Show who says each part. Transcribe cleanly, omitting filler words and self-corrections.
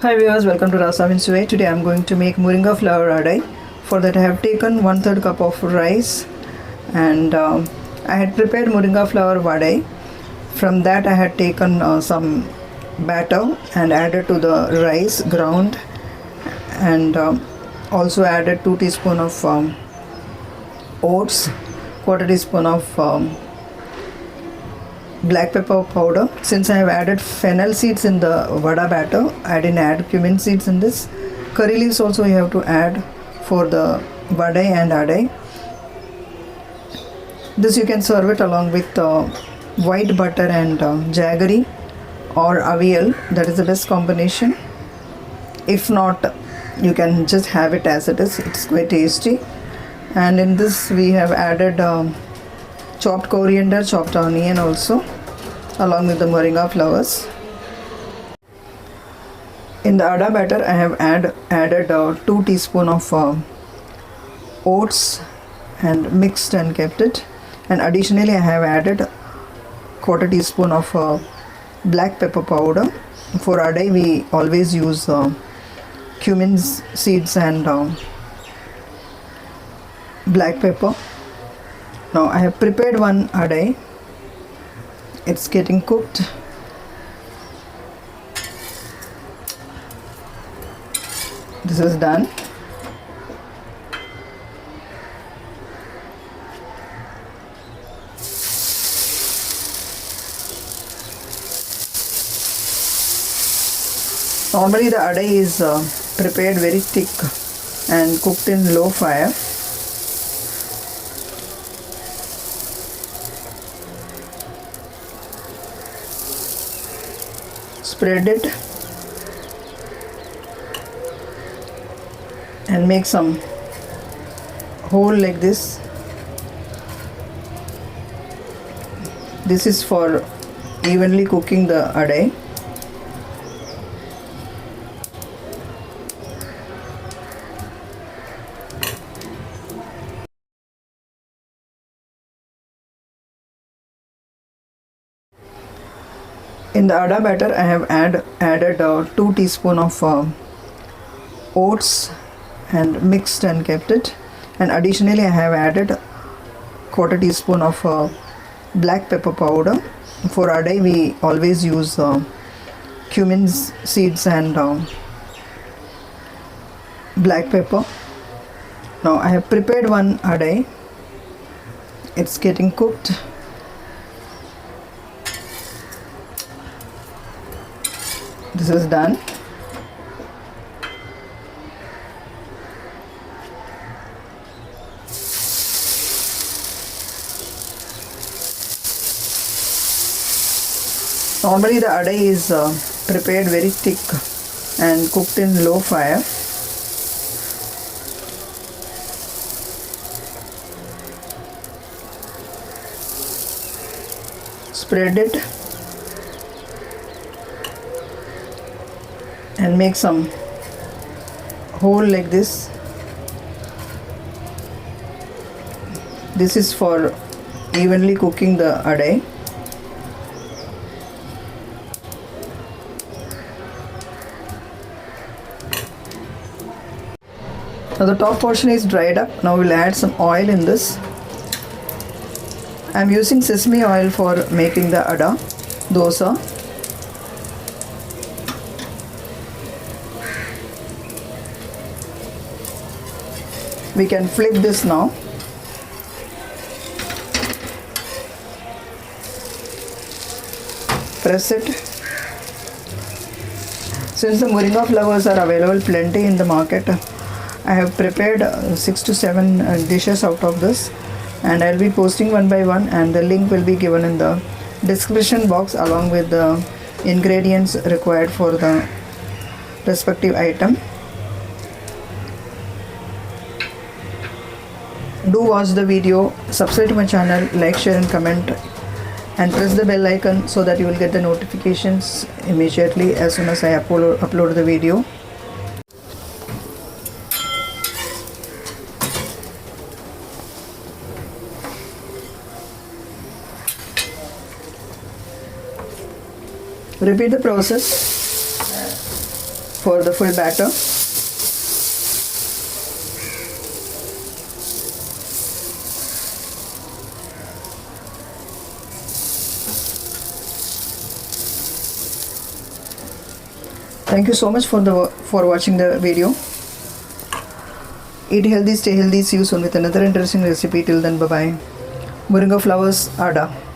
Speaker 1: Hi viewers, welcome to Rasavinsuvai. Today I am going to make Moringa flour adai. For that I have taken 1/3 cup of rice and I had prepared Moringa flour vadai. From that I had taken some batter and added to the rice ground and also added 2 teaspoons of oats, quarter teaspoon of black pepper powder. Since I have added fennel seeds in the vada batter, I didn't add cumin seeds in this. Curry leaves also you have to add for the vadai and adai. This you can serve it along with white butter and jaggery or avial. That is the best combination. If not, you can just have it as it is. It's quite tasty. And in this we have added chopped coriander, chopped onion also, along with the moringa flowers. In the ada batter I have added 2 teaspoons of oats and mixed and kept it, and additionally I have added quarter teaspoon of black pepper powder. For adai we always use cumin seeds and black pepper. Now I have prepared one adai. It's getting cooked. This is done. Normally the adai is prepared very thick and cooked in low fire. Spread it and make some hole like this. This is for evenly cooking the adai. In the ada batter I have added 2 teaspoons of oats and mixed and kept it, and additionally I have added quarter teaspoon of black pepper powder. For adai we always use cumin seeds and black pepper. Now I have prepared one adai. It's getting cooked. This is done. Normally the adai is prepared very thick and cooked in low fire. Spread it and make some hole like this. This is for evenly cooking the adai. Now the top portion is dried up. Now we'll add some oil in this. I'm using sesame oil for making the ada dosa. We can flip this now. Press it. Since the moringa flowers are available plenty in the market, I have prepared 6 to 7 dishes out of this, and I'll be posting one by one, and the link will be given in the description box along with the ingredients required for the respective item. Do watch the video, subscribe to my channel, like, share and comment, and press the bell icon so that you will get the notifications immediately as soon as I upload the video. Repeat the process for the full batter. Thank you so much for watching the video. Eat healthy, stay healthy. See you soon with another interesting recipe. Till then, bye bye. Moringa flowers are done.